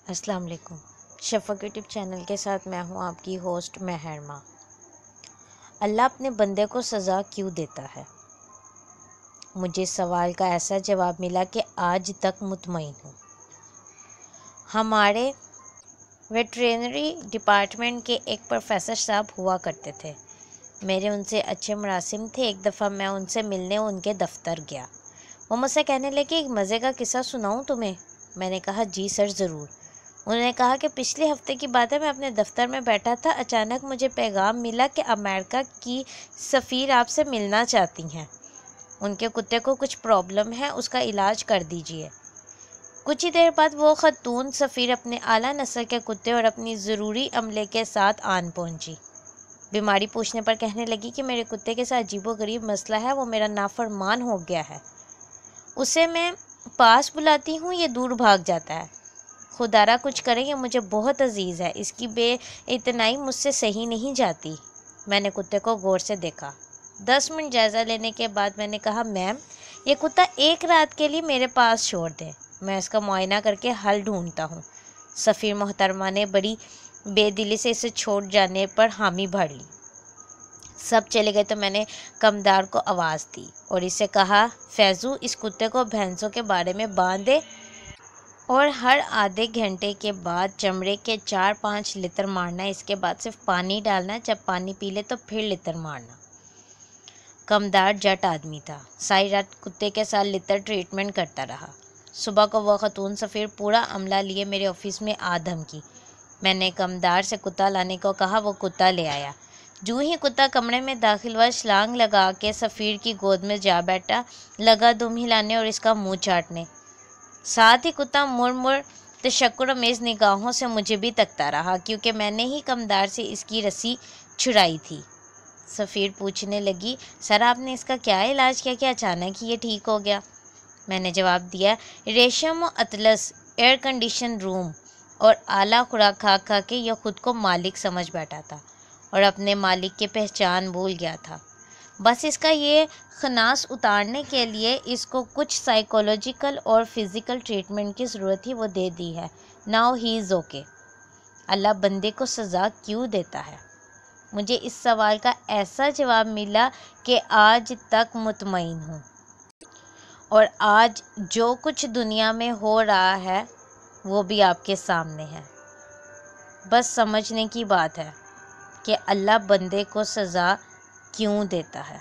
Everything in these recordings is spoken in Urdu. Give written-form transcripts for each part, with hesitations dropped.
السلام علیکم۔ شفق یوٹیوب چینل کے ساتھ میں ہوں آپ کی ہوسٹ محرمہ۔ اللہ اپنے بندے کو سزا کیوں دیتا ہے؟ مجھے اس سوال کا ایسا جواب ملا کہ آج تک مطمئن ہوں۔ ہمارے ویٹرینری ڈپارٹمنٹ کے ایک پروفیسر صاحب ہوا کرتے تھے۔ میرے ان سے اچھے مراسم تھے۔ ایک دفعہ میں ان سے ملنے ان کے دفتر گیا۔ وہ مجھ سے کہنے لگے ایک مزے کا قصہ سناؤں تمہیں؟ میں نے کہا جی سر ضرور۔ انہوں نے کہا کہ پچھلے ہفتے کی بات ہے، میں اپنے دفتر میں بیٹھا تھا، اچانک مجھے پیغام ملا کہ امریکہ کی سفیر آپ سے ملنا چاہتی ہیں۔ ان کے کتے کو کچھ پرابلم ہے، اس کا علاج کر دیجئے۔ کچھ ہی دیر بعد وہ خاتون سفیر اپنے اعلیٰ نسل کے کتے اور اپنی ضروری عملے کے ساتھ آن پہنچی۔ بیماری پوچھنے پر کہنے لگی کہ میرے کتے کے ساتھ عجیب و غریب مسئلہ ہے، وہ میرا نافرمان ہو گیا ہے، اسے میں پاس بلاتی ہوں یہ دور بھاگ جاتا ہے۔ خدارا کچھ کریں، یہ مجھے بہت عزیز ہے، اس کی بے اعتنائی مجھ سے صحیح نہیں جاتی۔ میں نے کتے کو غور سے دیکھا۔ 10 منٹ جائزہ لینے کے بعد میں نے کہا میم یہ کتا ایک رات کے لیے میرے پاس چھوڑ دیں، میں اس کا معائنہ کر کے حل ڈھونڈتا ہوں۔ سفیر محترمہ نے بڑی بے دلی سے اسے چھوڑ جانے پر حامی بھر لی۔ سب چلے گئے تو میں نے کمدار کو آواز دی اور اسے کہا فیضو اس کتے کو بھینسوں کے بارے میں باندھ دے اور ہر آدھے گھنٹے کے بعد چمڑے کے 4-5 لتر مارنا، اس کے بعد صرف پانی ڈالنا، جب پانی پی لے تو پھر لتر مارنا۔ کمدار جٹ آدمی تھا، ساری رات کتے کے ساتھ لتر ٹریٹمنٹ کرتا رہا۔ صبح کو وہ خاتون سفیر پورا عملہ لیے میرے آفس میں آ دھمکی۔ میں نے کمدار سے کتا لانے کو کہا، وہ کتا لے آیا۔ جو ہی کتا کمرے میں داخل ہوا چھلانگ لگا کے سفیر کی گود میں جا بیٹھا، لگا دم ہلانے اور اس کا منہ چاٹنے۔ ساتھ ہی کتا مڑ مڑ تشکر آمیز نگاہوں سے مجھے بھی تکتا رہا، کیونکہ میں نے ہی کمدار سے اس کی رسی چھڑائی تھی۔ سفیر پوچھنے لگی سر آپ نے اس کا کیا علاج کیا کہ اچانک ہی یہ ٹھیک ہو گیا؟ میں نے جواب دیا ریشم و اطلس، ایئر کنڈیشن روم اور اعلیٰ خوراک کھا کھا کے یہ خود کو مالک سمجھ بیٹھا تھا اور اپنے مالک کی پہچان بھول گیا تھا۔ بس اس کا یہ خناس اتارنے کے لیے اس کو کچھ سائیکولوجیکل اور فزیکل ٹریٹمنٹ کی ضرورت تھی، وہ دے دی ہے۔ Now he is okay. اللہ بندے کو سزا کیوں دیتا ہے؟ مجھے اس سوال کا ایسا جواب ملا کہ آج تک مطمئن ہوں، اور آج جو کچھ دنیا میں ہو رہا ہے وہ بھی آپ کے سامنے ہے۔ بس سمجھنے کی بات ہے کہ اللہ بندے کو سزا کیوں دیتا ہے۔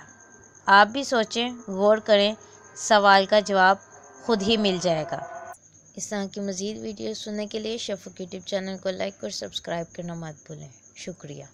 آپ بھی سوچیں، غور کریں، سوال کا جواب خود ہی مل جائے گا۔ اس طرح کی مزید ویڈیوز سننے کے لیے شفق یوٹیوب چینل کو لائک اور سبسکرائب کرنا مت بھولیں۔ شکریہ۔